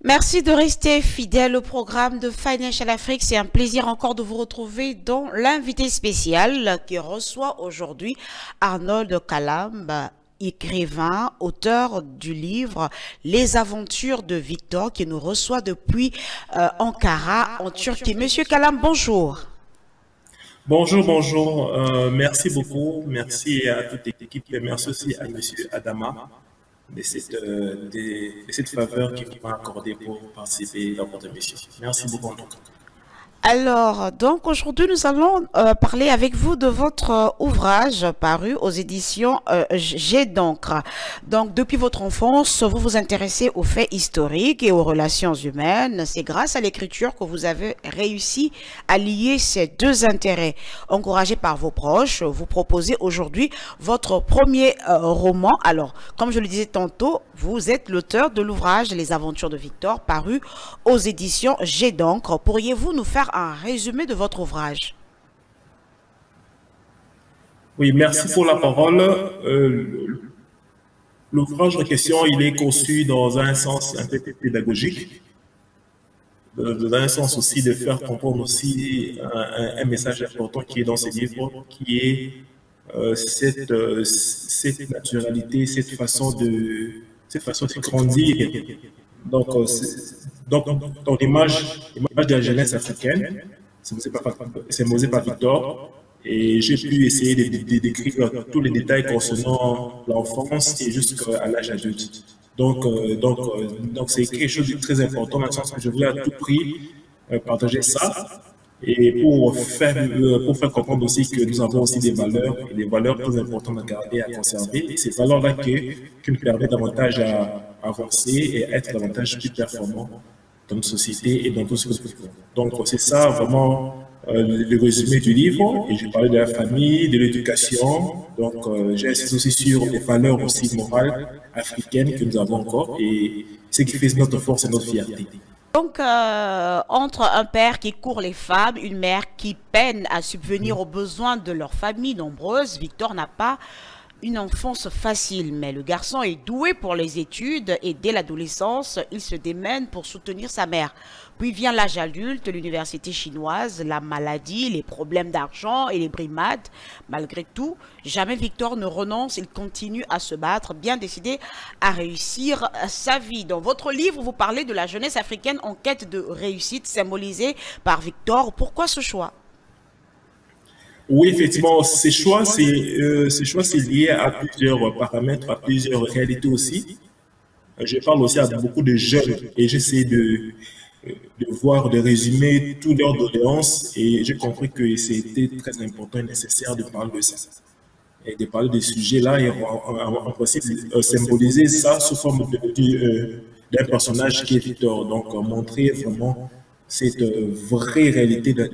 Merci de rester fidèle au programme de Financial Afrique. C'est un plaisir encore de vous retrouver dans l'invité spécial qui reçoit aujourd'hui Arnold Kalamb, écrivain, auteur du livre Les aventures de Victor, qui nous reçoit depuis Ankara, en Turquie. Monsieur Kalamb, bonjour. Bonjour, bonjour. Merci beaucoup. Merci à toute l'équipe et merci aussi à Monsieur Adama de cette faveur qu'il m'a accordée pour participer dans votre émission. Merci beaucoup en tout cas. Alors, donc aujourd'hui, nous allons parler avec vous de votre ouvrage paru aux éditions Jet d'encre. Donc, depuis votre enfance, vous vous intéressez aux faits historiques et aux relations humaines. C'est grâce à l'écriture que vous avez réussi à lier ces deux intérêts. Encouragé par vos proches, vous proposez aujourd'hui votre premier roman. Alors, comme je le disais tantôt, vous êtes l'auteur de l'ouvrage Les aventures de Victor, paru aux éditions Jet d'encre. Pourriez-vous nous faire un résumé de votre ouvrage? Oui, merci pour la parole. L'ouvrage en question, il est conçu dans un sens un peu pédagogique, dans un sens aussi de faire comprendre aussi un message important qui est dans ce livre, qui est cette naturalité, cette façon de grandir. Donc, donc l'image de la jeunesse africaine, c'est posé par Victor. Et j'ai pu essayer de décrire tous les détails concernant l'enfance et jusqu'à l'âge adulte. Donc c'est quelque chose de très important dans le sens que je voulais à tout prix partager ça et pour faire comprendre aussi que nous avons aussi des valeurs et des valeurs très importantes à garder, à conserver. Et ces valeurs-là qui nous permettent davantage à avancer et à être davantage plus performants dans notre société et dans tout ce que nous faisons. Donc c'est ça vraiment le résumé du livre. Et j'ai parlé de la famille, de l'éducation. Donc j'ai insisté aussi sur les valeurs aussi morales africaines que nous avons encore et ce qui fait notre force et notre fierté. Donc, entre un père qui court les femmes, une mère qui peine à subvenir aux besoins de leur famille nombreuse, Victor n'a pas une enfance facile, mais le garçon est doué pour les études et dès l'adolescence, il se démène pour soutenir sa mère. Puis vient l'âge adulte, l'université chinoise, la maladie, les problèmes d'argent et les brimades. Malgré tout, jamais Victor ne renonce, il continue à se battre, bien décidé à réussir sa vie. Dans votre livre, vous parlez de la jeunesse africaine en quête de réussite symbolisée par Victor. Pourquoi ce choix? Oui, effectivement, ces choix, c'est lié à plusieurs paramètres, à plusieurs réalités aussi. Je parle aussi à beaucoup de jeunes et j'essaie de voir, de résumer toutes leurs doléances et j'ai compris que c'était très important et nécessaire de parler de ça. Et de parler de ce sujet-là et en principe symboliser ça sous forme d'un personnage qui est Victor. Donc, montrer vraiment cette vraie réalité de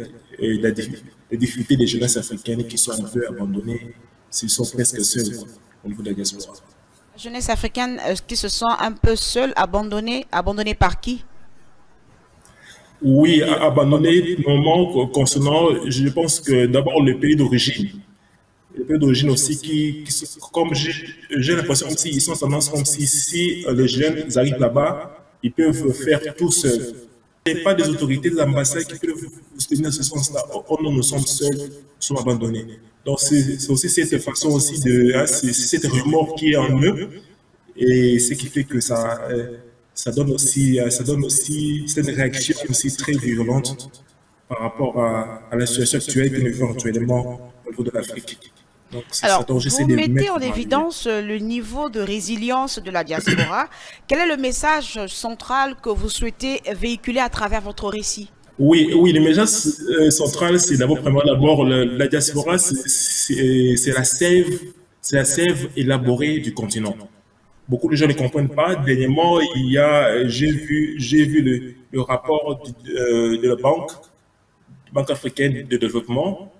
la difficulté des jeunesses africaines qui sont un peu abandonnées, s'ils sont presque seuls au niveau de la diaspora. Jeunesse africaine qui se sent un peu seule, abandonnée par qui? Oui, abandonnés, normalement, concernant, je pense que d'abord le pays d'origine. Le pays d'origine aussi comme j'ai l'impression comme s'ils sont tendance comme si les jeunes arrivent là-bas, ils peuvent faire tout seuls. Il n'y a pas des autorités de l'ambassade qui peuvent vous soutenir dans ce sens-là. Oh non, nous sommes seuls, nous sommes abandonnés. Donc c'est aussi cette façon aussi c'est cette remords qui est en eux et ce qui fait que ça donne aussi cette réaction aussi très violente par rapport à la situation actuelle que nous vivons actuellement au niveau de l'Afrique. Donc, alors, ça, vous mettez en évidence le niveau de résilience de la diaspora. Quel est le message central que vous souhaitez véhiculer à travers votre récit? Oui, le message central, c'est d'abord la diaspora, c'est la sève élaborée du continent. Beaucoup de gens ne comprennent pas. Dernièrement, j'ai vu le rapport de la Banque africaine de développement.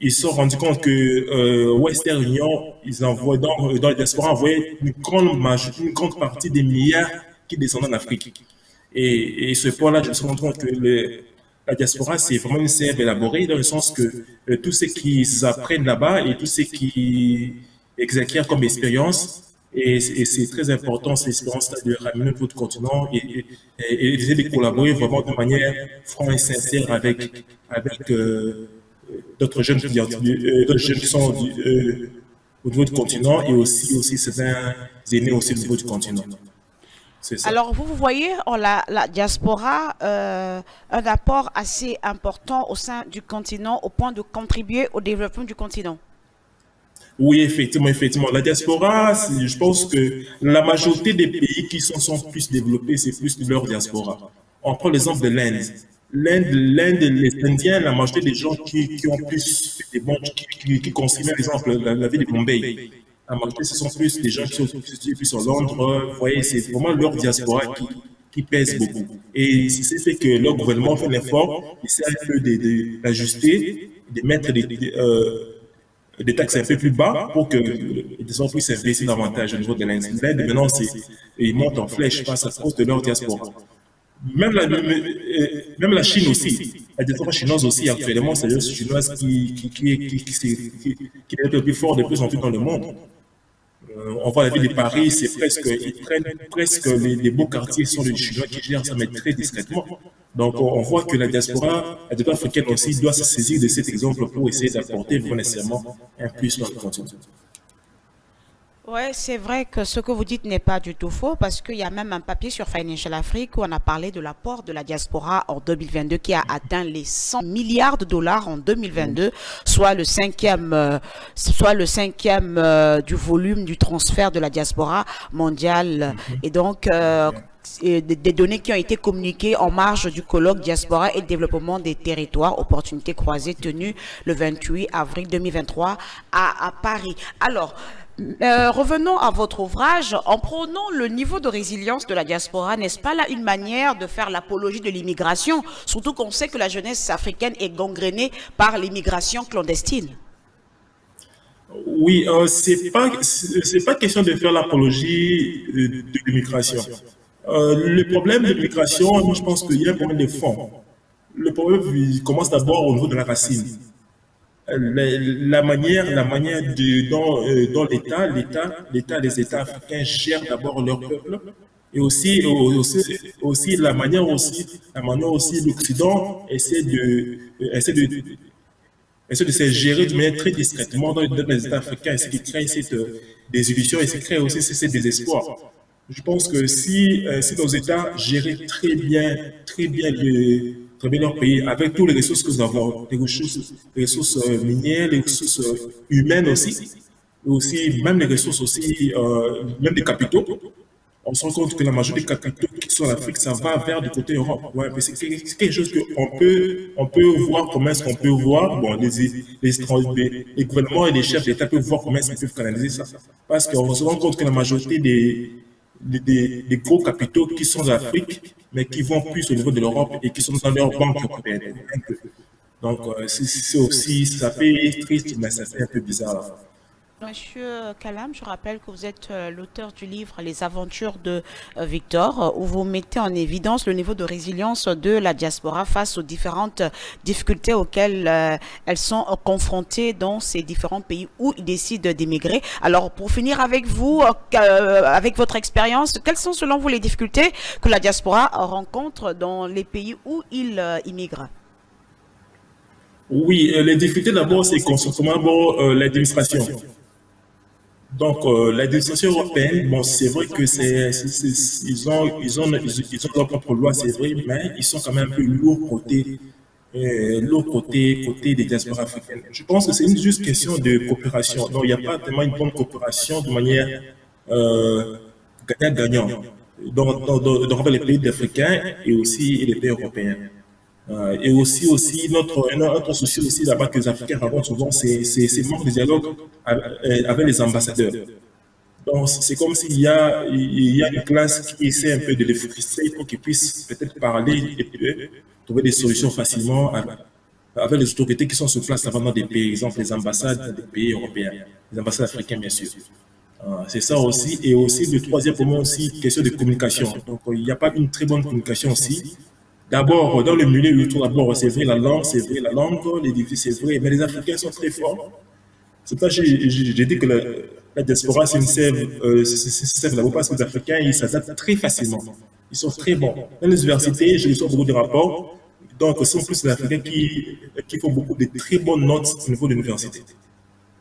Ils se sont rendus compte que Western Union, ils envoient dans la diaspora, envoyaient une grande partie des milliards qui descendent en Afrique. Et ce point-là, je me suis rendu compte que la diaspora, c'est vraiment une sève élaborée dans le sens que tout ce qu'ils apprennent là-bas et tout ce qu'ils acquièrent comme expérience, Et c'est très important, cette expérience-là, de ramener notre continent et d'essayer de collaborer vraiment de manière franche et sincère avec d'autres jeunes, d'autres jeunes qui sont au niveau du continent et aussi certains aînés aussi au niveau du continent. C'est ça. Alors, vous voyez en la diaspora un apport assez important au sein du continent au point de contribuer au développement du continent. Oui, effectivement, effectivement. La diaspora, je pense que la majorité des pays qui sont plus développés, c'est plus leur diaspora. On prend l'exemple de l'Inde. Les Indiens, la majorité des gens qui ont plus des bons, qui consomment, par exemple, la ville de Bombay. La majorité, ce sont plus des gens qui sont plus en Londres. Vous voyez, c'est vraiment leur diaspora qui pèse beaucoup. Et c'est fait que leur gouvernement fait l'effort, essaie un peu d'ajuster, de mettre des taxes un peu plus bas pour que les gens puissent investir davantage au niveau de l'Inde. Maintenant, ils montent en flèche face à cause de leur diaspora. Même la Chine aussi, la diaspora chinoise aussi, actuellement, c'est la chinoise qui est le plus fort de plus en plus dans le monde. On voit la ville de Paris, ils prennent presque les beaux quartiers sont les Chinois qui gèrent ça, mais très discrètement. Donc, on voit que la diaspora africaine aussi doit se saisir de cet exemple pour essayer d'apporter nécessairement un plus dans le continent. Oui, c'est vrai que ce que vous dites n'est pas du tout faux parce qu'il y a même un papier sur Financial Afrique où on a parlé de l'apport de la diaspora en 2022 qui a atteint les 100 milliards de dollars en 2022, soit le cinquième du volume du transfert de la diaspora mondiale. Et donc, des données qui ont été communiquées en marge du colloque Diaspora et développement des territoires, opportunités croisées tenu le 28 avril 2023 à Paris. Alors, revenons à votre ouvrage. En prônant le niveau de résilience de la diaspora, n'est-ce pas là une manière de faire l'apologie de l'immigration, surtout qu'on sait que la jeunesse africaine est gangrénée par l'immigration clandestine? Oui, c'est pas question de faire l'apologie de l'immigration. Le problème de l'immigration, je pense qu'il y a un problème de fond. Le problème il commence d'abord au niveau de la racine. La manière dont les États africains gèrent d'abord leur peuple, et aussi la manière aussi l'Occident essaie de se gérer de manière très discrètement dans les États africains, ce qui crée cette désillusion et ce qui crée aussi ce désespoir. Je pense que si nos États géraient très bien leur pays, avec tous les ressources que nous avons, les ressources minières, les ressources humaines aussi, même les ressources aussi, même des capitaux, on se rend compte que la majorité des capitaux qui sont en Afrique, ça va vers du côté Europe. Ouais, c'est quelque chose qu'on peut voir, comment est-ce qu'on peut voir, bon, les gouvernements et les chefs d'État peuvent voir comment est-ce qu'ils peuvent canaliser ça. Parce qu'on se rend compte que la majorité des gros capitaux qui sont en Afrique, mais qui vont plus au niveau de l'Europe et qui sont dans leur banque européenne. Donc, c'est aussi, ça fait triste, mais ça fait un peu bizarre. Monsieur Kalam, je rappelle que vous êtes l'auteur du livre Les aventures de Victor, où vous mettez en évidence le niveau de résilience de la diaspora face aux différentes difficultés auxquelles elles sont confrontées dans ces différents pays où ils décident d'émigrer. Alors, pour finir avec vous, avec votre expérience, quelles sont selon vous les difficultés que la diaspora rencontre dans les pays où ils immigrent? Oui, les difficultés d'abord, c'est d'abord l'administration. Donc, l'administration européenne, bon, c'est vrai que ils ont leur propre loi, c'est vrai, mais ils sont quand même un peu lourds côté des diasporas africaines. Je pense que c'est une juste question de coopération. Donc, il n'y a pas tellement une bonne coopération de manière gagnant-gagnant dans les pays africains et aussi les pays européens. Et aussi notre souci aussi là-bas que les Africains rencontrent souvent, c'est manque de dialogue avec les ambassadeurs. Donc c'est comme s'il y a une classe qui essaie un peu de les frustrer pour qu'ils puissent peut-être parler et trouver des solutions facilement avec les autorités qui sont sur place là-bas dans des pays, par exemple les ambassades des pays européens, les ambassades africaines bien sûr. C'est ça aussi. Et aussi le troisième point aussi, question de communication. Donc il n'y a pas une très bonne communication aussi. D'abord, dans le milieu autour, d'abord, c'est vrai la langue, l'édifice, c'est vrai, mais les Africains sont très forts. C'est pas, j'ai dit que la diaspora, c'est une sève là-bas parce que les Africains, ils s'adaptent très facilement. Ils sont très bons. Dans les universités, je reçois beaucoup de rapports. Donc, ce sont plus les Africains qui font beaucoup de très bonnes notes au niveau de l'université.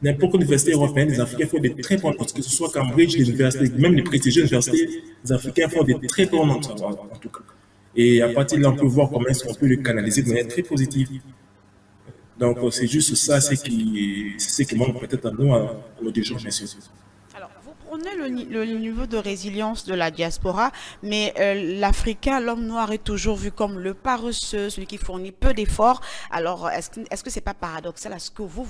N'importe quelle université européenne, les Africains font des très bonnes notes, que ce soit Cambridge, les universités, même les prestigieuses universités, les Africains font des très bonnes notes, en tout cas. Et à partir de là, on peut voir comment est-ce qu'on peut le canaliser de manière très positive. Donc, c'est juste ça, c'est ce qui manque peut-être à nous, à nos dirigeants, bien sûr. Alors, vous prenez le niveau de résilience de la diaspora, mais l'Africain, l'homme noir est toujours vu comme le paresseux, celui qui fournit peu d'efforts. Alors, est-ce que c'est pas paradoxal à ce que vous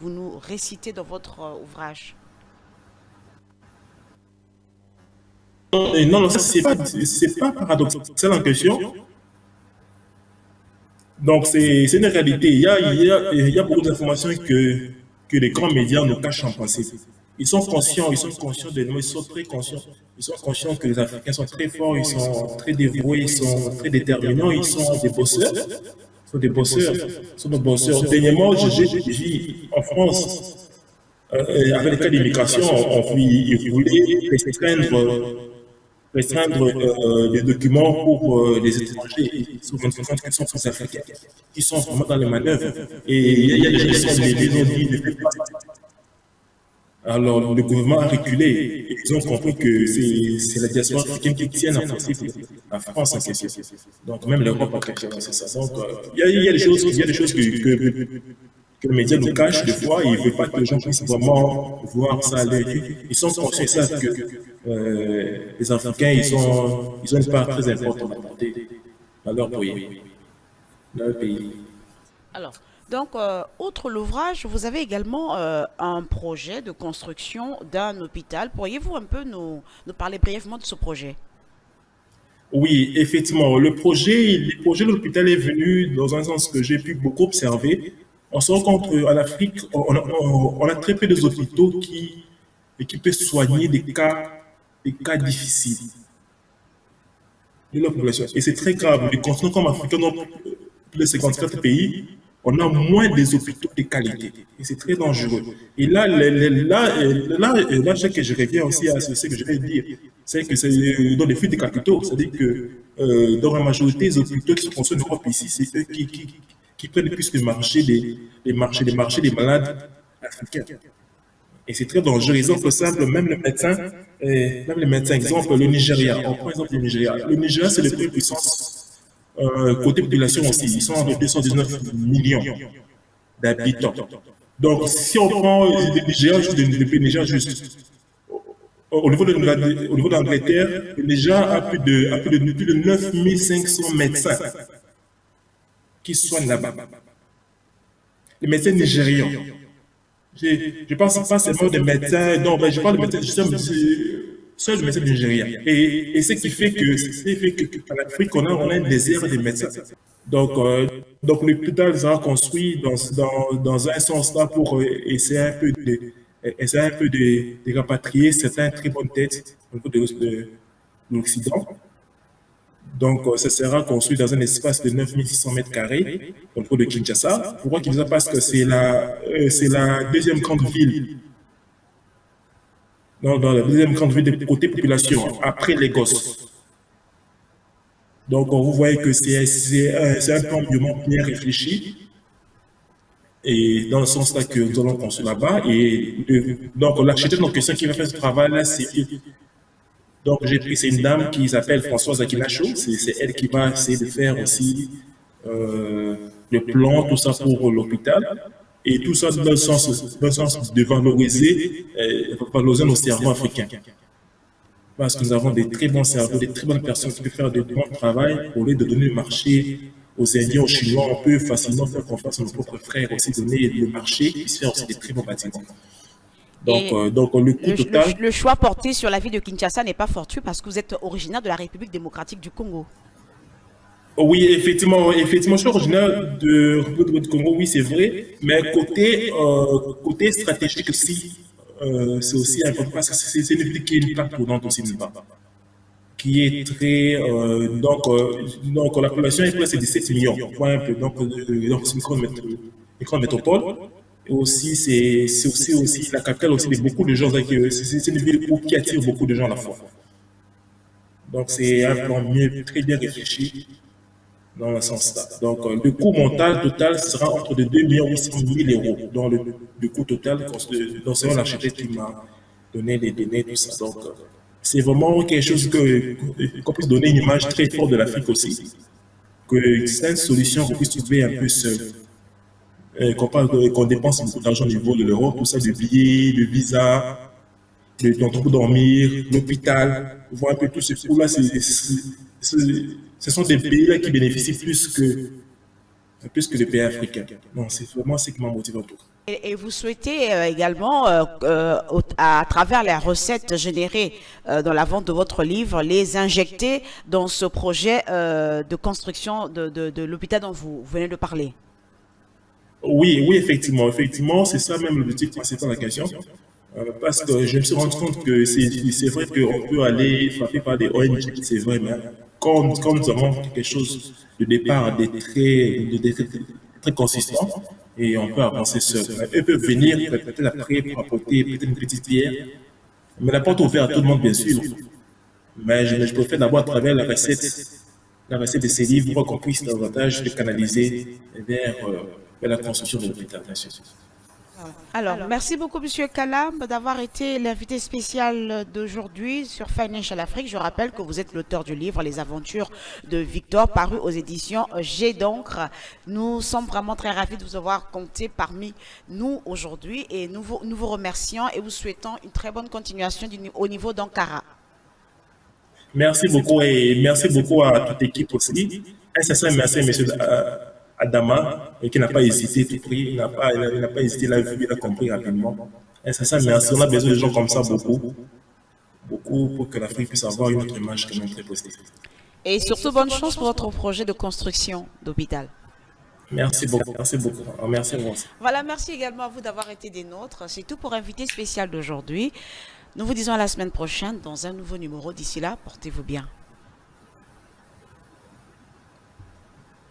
nous récitez dans votre ouvrage? Non, non, ça, c'est pas paradoxal en question. Donc, c'est une réalité. Il y a beaucoup d'informations que les grands médias nous cachent en principe. Ils sont conscients de nous, ils sont très conscients. Ils sont conscients que les Africains sont très forts, ils sont très dévoués, ils sont très déterminants, ils sont des bosseurs. Ils sont des bosseurs. Ils sont des bosseurs. Dernièrement, j'ai vu en France, avec les cas d'immigration, ils voulaient restreindre les documents pour les étrangers. Ils sont 25 qui sont tous africains, qui sont vraiment dans les manœuvres. Et il y a des gens qui sont dit, ne faites pas ça. Alors, le gouvernement a reculé et ils ont compris que c'est la diaspora africaine qui tient en principe la France en question. Donc, même l'Europe a quelque chose, c'est ça. Donc, il y a des choses que les médias nous cachent des fois, et ils ne veulent pas que les gens puissent vraiment voir ça à l'œil. Ils sont conscients, ils savent que les Africains, ils ont une part très importante à apporter à leur pays. Alors, donc, outre l'ouvrage, vous avez également un projet de construction d'un hôpital. Pourriez-vous un peu nous parler brièvement de ce projet? Oui, effectivement, le projet de l'hôpital est venu dans un sens que j'ai pu beaucoup observer. On se rend compte qu'en Afrique, on a très peu d'hôpitaux qui peuvent soigner des cas difficiles de la population. Et c'est très grave. Les continents comme Afrique, dans plus de 54 pays, on a moins des hôpitaux de qualité. Et c'est très dangereux. Et là, ce que je reviens aussi à ce que je vais dire, c'est que c'est dans les flux de capitaux. C'est-à-dire que dans la majorité des hôpitaux qui sont construits en Europe ici, c'est eux qui prennent le plus le marché des malades africains. Et c'est très dangereux. Exemple simple, même les médecins, exemple le Nigeria. On prend exemple le Nigeria. Le Nigeria, c'est le plus puissant côté population aussi. Ils sont de 219 millions d'habitants. Donc, si on prend le Nigeria, juste au niveau de l'Angleterre, le Nigeria a plus de 9500 médecins qui soignent là-bas. Les médecins nigérians. Je pense pas seulement des médecins, non, je parle de médecins, seul le médecin du Nigeria. Et ce qui fait qu'en Afrique, on a un désert des médecins. Donc l'hôpital sera construit dans un sens là pour essayer un peu de rapatrier certaines très bonnes têtes au niveau de l'Occident. Donc, ça sera construit dans un espace de 9600 mètres carrés au niveau de Kinshasa. Pourquoi Kinshasa? Parce que c'est la deuxième grande ville. Dans la deuxième grande ville de côté population, après Lagos. Donc, vous voyez que c'est un plan bien réfléchi. Et dans le sens là que nous allons construire là-bas. Et donc, l'architecte en question qui va faire ce travail-là, donc, c'est une dame qui s'appelle Françoise Akinacho. C'est elle qui va essayer de faire aussi le plan, tout ça pour l'hôpital. Et tout ça dans le sens de valoriser nos cerveaux africains. Parce que nous avons des très bons cerveaux, des très bonnes personnes qui peuvent faire de bons travail. Au lieu de donner le marché aux Indiens, aux Chinois, on peut facilement faire confiance à nos propres frères, aussi donner le marché, puis faire aussi des très bons bâtiments. Donc le coût total... Le choix porté sur la ville de Kinshasa n'est pas fortuit parce que vous êtes originaire de la République démocratique du Congo. Oui, effectivement, je suis originaire de la République du Congo, oui, c'est vrai. Mais côté stratégique aussi, c'est aussi important parce que c'est une ville qui est une plaque tournante aussi, qui est très... donc la population est presque de 17 millions, un peu, donc c'est une grande métropole. Et aussi, c'est aussi la capitale aussi de beaucoup de gens. C'est une ville qui attire beaucoup de gens à la fois. Donc, c'est un plan mieux, très bien réfléchi dans le sens là. Donc, le coût mental total sera entre de 2,8 millions d'euros. Donc, le coût total, donc, selon l'architecte qui m'a donné les données, tout ça. Donc, c'est vraiment quelque chose qu'on puisse donner une image très forte de l'Afrique aussi. Que c'est une solution qu'on puisse trouver un peu seul. Qu'on dépense beaucoup d'argent au niveau de l'Europe, tout ça, de billets, de visas, de dormir, l'hôpital, voir un peu tout ce coup-là, ce sont des pays-là qui bénéficient plus que les pays africains. Donc, c'est vraiment ce qui m'a motivé autour. Et vous souhaitez également, à travers les recettes générées dans la vente de votre livre, les injecter dans ce projet de construction de l'hôpital dont vous venez de parler. Oui, oui, effectivement, c'est ça même l'objectif principal de la question. Parce que je me suis rendu compte que c'est vrai qu'on peut aller frapper par des ONG, c'est vrai, mais quand nous avons quelque chose de départ très consistant, et on peut avancer seul. Eux peuvent venir peut-être après pour apporter peut-être une petite pierre, mais la porte est ouverte à tout le monde, bien sûr. Mais je préfère d'abord à travers la recette de ces livres pour qu'on puisse davantage le canaliser vers la construction de l'hôpital, bien sûr. Alors, merci beaucoup, Monsieur Kalam, d'avoir été l'invité spécial d'aujourd'hui sur Financial Afrique. Je rappelle que vous êtes l'auteur du livre Les Aventures de Victor, paru aux éditions G d'encre. Nous sommes vraiment très ravis de vous avoir compté parmi nous aujourd'hui et nous vous remercions et vous souhaitons une très bonne continuation au niveau d'Ankara. Merci beaucoup et merci beaucoup à toute l'équipe aussi. Un sincère merci à M. Adama, qui n'a pas hésité tout prix, il n'a pas hésité, il a vu, il a compris rapidement. Un sincère merci, on a besoin de gens comme ça beaucoup pour que l'Afrique puisse avoir une autre image quand même très positive. Et surtout, bonne chance pour votre projet de construction d'hôpital. Merci beaucoup, merci beaucoup. Merci à vous aussi. Voilà, merci également à vous d'avoir été des nôtres. C'est tout pour invité spécial d'aujourd'hui. Nous vous disons à la semaine prochaine dans un nouveau numéro. D'ici là, portez-vous bien.